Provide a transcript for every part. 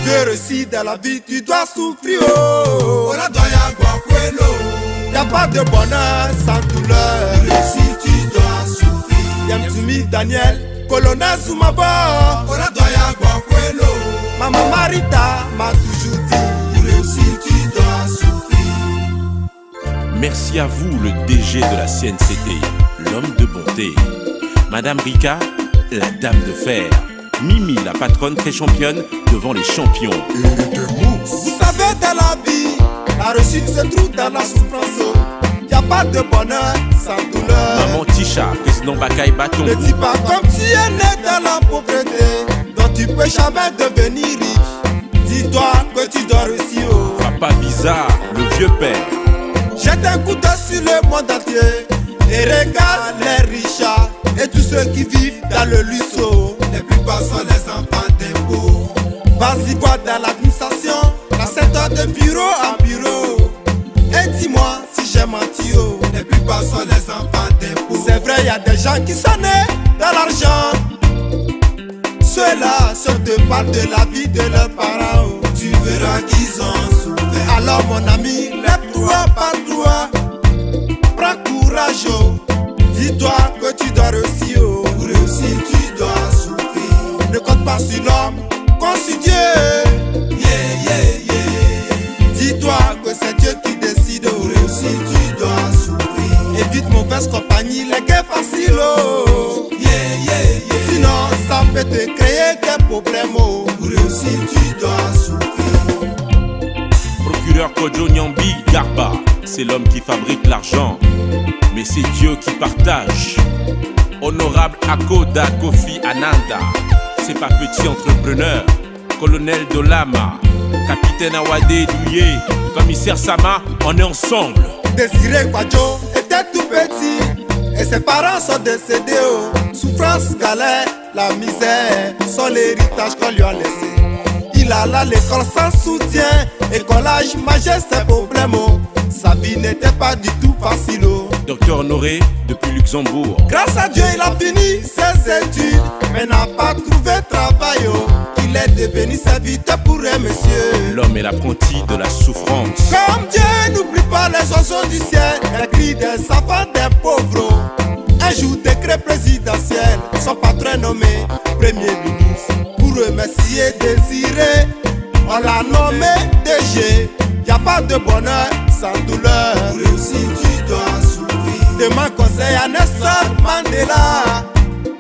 veux réussir dans la vie, tu dois souffrir. Oh, la doya guacuelo. Y'a pas de bonheur sans douleur. Réussir, tu dois souffrir. Yamtumi Daniel, colonel Zoumaba. Oh, la doya guacuelo. Maman Marita m'a toujours dit. Réussir, tu dois souffrir. Merci à vous, le DG de la CNCT, l'homme de bonté. Madame Rika, la dame de fer. Mimi, la patronne très championne devant les champions. Vous savez, dans la vie, la réussite se trouve dans la souffrance. Y'a pas de bonheur sans douleur. Maman Tisha, président Bakaï Baton. Ne dis pas comme tu es né dans la pauvreté, donc tu peux jamais devenir riche. Dis-toi que tu dois réussir. Oh. Papa Bizarre, le vieux père. Jette un coup d'œil sur le monde entier et regarde les riches et tous ceux qui vivent dans le luxe. Les plupart sont les enfants des pauvres. Vas-y voir dans l'administration, dans 7 heures de bureau en bureau. Et dis-moi si j'ai menti. Oh. Les plupart sont les enfants des pauvres. C'est vrai, y a des gens qui sont nés dans l'argent. Ceux-là, ceux te parlent de la vie de leurs parents. Oh. Tu verras qu'ils ont souffert. Alors mon ami, lève-toi par toi. Prends courage. Oh. Dis-toi que tu dois réussir. Oh. Pour réussir, tu dois souffrir. Ne compte pas sur l'homme, compte sur Dieu. Yeah, yeah, yeah. Dis-toi que c'est Dieu qui décide. Pour réussir, tu dois souffrir. Évite mauvaise compagnie, les gains faciles. Oh. Yeah, yeah, yeah. Sinon, ça peut te créer des problèmes. Oh. Pour réussir, tu dois souffrir. Procureur Kojo Nyambi Garba, c'est l'homme qui fabrique l'argent, mais c'est Dieu qui partage. Honorable Akoda Kofi Ananda, c'est pas petit entrepreneur. Colonel Dolama, capitaine Awade Douye, commissaire Sama, on est ensemble. Désiré Kwadjo était tout petit et ses parents sont décédés. Oh. Souffrance, galère, la misère sont l'héritage qu'on lui a laissé. Il alla à l'école sans soutien, écolage majeur ses problèmes. Oh. Sa vie n'était pas du tout facile. Oh. Docteur Honoré, depuis Luxembourg. Grâce à Dieu, il a fini ses études, mais n'a pas trouvé travail. Oh. Il est devenu serviteur pour un monsieur. L'homme est l'apprenti de la souffrance. Comme Dieu n'oublie pas les oiseaux du ciel, les cris des enfants des pauvres. Un jour, décret présidentiel, son patron est nommé Premier ministre. Pour remercier Désiré, on l'a nommé DG. Y'a pas de bonheur sans douleur. Pour réussir, tu dois souffrir. Demande conseil à Nelson Mandela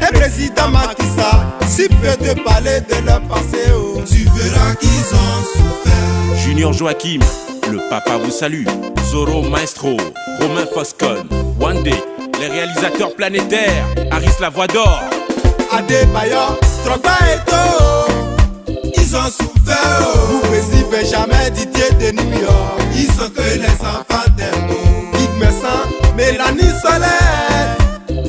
et président Macky Sall. Si peu de parler de leur passé. Oh. Tu verras qu'ils ont souffert. Junior Joachim, le papa vous salue. Zoro Maestro, Romain Foscon, Wande, les réalisateurs planétaires, Aris la voix d'or. Adebayor, Drogba Eto'o. Ils ont souffert. Oh. Moupesi Benjamin Didier de New York. Ils sont que les enfants des pauvres. Big Messan, Mélanie Solaire.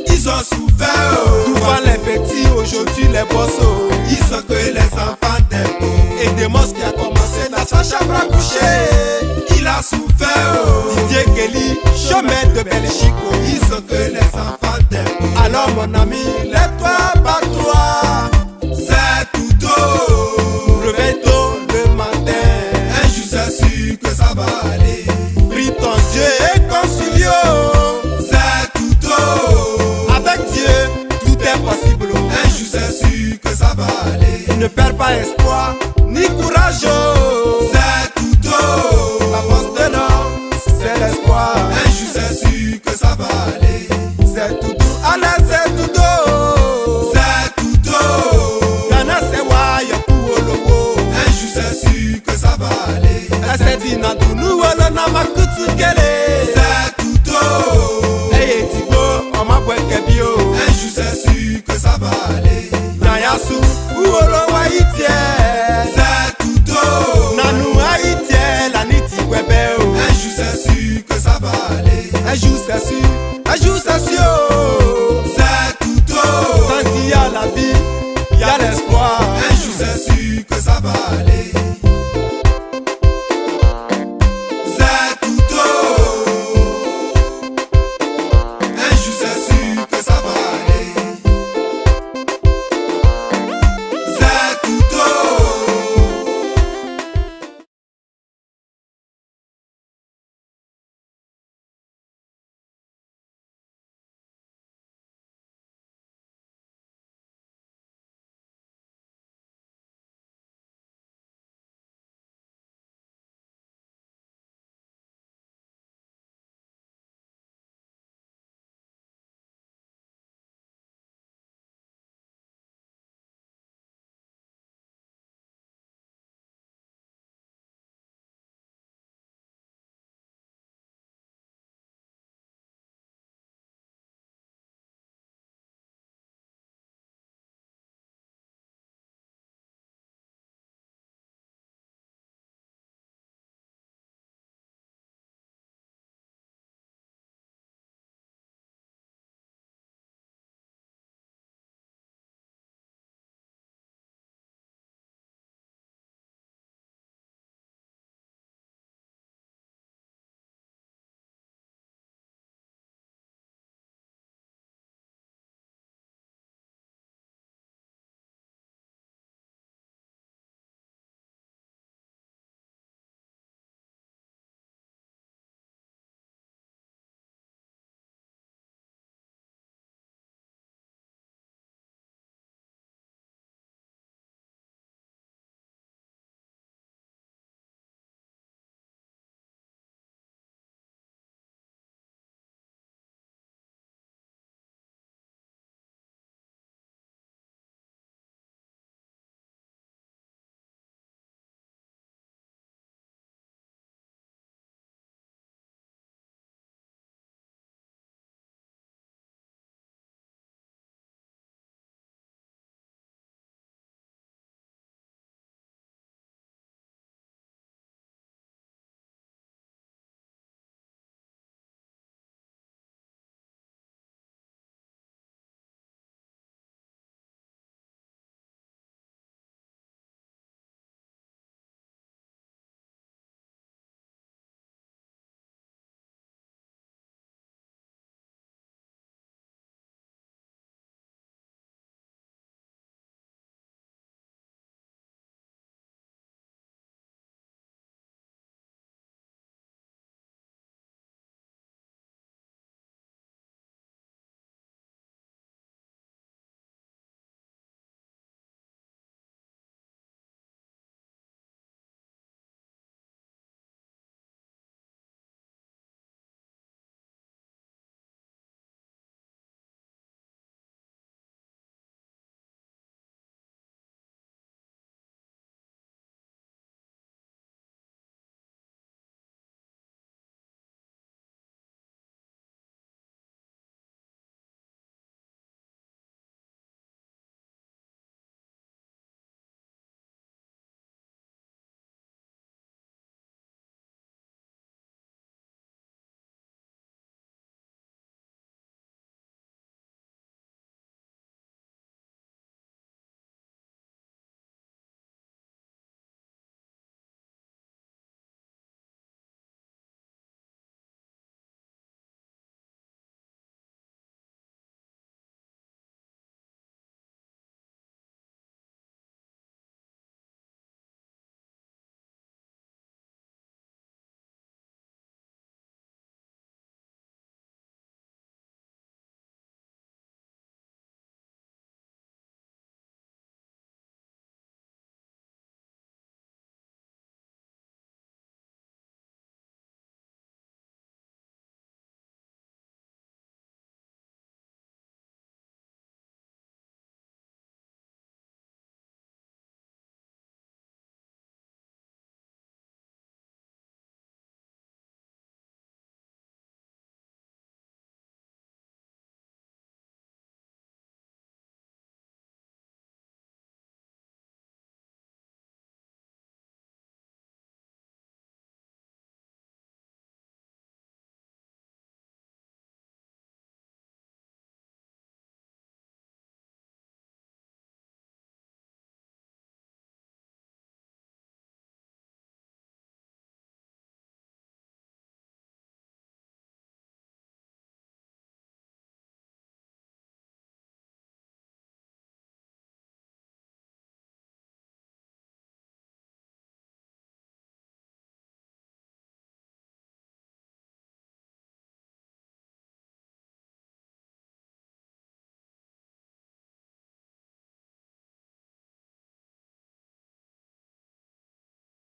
Ils ont souffert. Oh. Souvent les petits, aujourd'hui les bossos. Ils sont que les enfants des pauvres. Et Demos qui a commencé dans sa chambre à coucher. Il a souffert. Oh. Didier Kelly, chemin de Belgique. Ils sont que les enfants des pauvres. Alors mon ami, lève-toi, bats-toi. C'est tout haut. Réveille tôt le matin. Un jour c'est sûr que ça va aller. Prie ton Dieu et concilie. C'est tout haut. Avec Dieu, tout est possible. Un jour c'est sûr que ça va aller. Ne perds pas espoir ni courage. C'est tout haut. La force de l'homme, c'est l'espoir. Un jour c'est sûr que ça va aller. C'est tout doux, allez c'est tout doux. C'est tout haut. Ghana c'est wayo pour le beau. Un jour c'est sûr que ça va aller. C'est dina du nous wala na makutu kele. C'est tout haut. Hey Tigo, on m'a boit kebio. Un jour c'est sûr que ça va aller. Nayasu, uolo wa itie. C'est tout haut. Nanu haïtien, la niti webeo. Un jour c'est sûr que ça va aller. Un jour c'est sûr, un jour c'est sûr.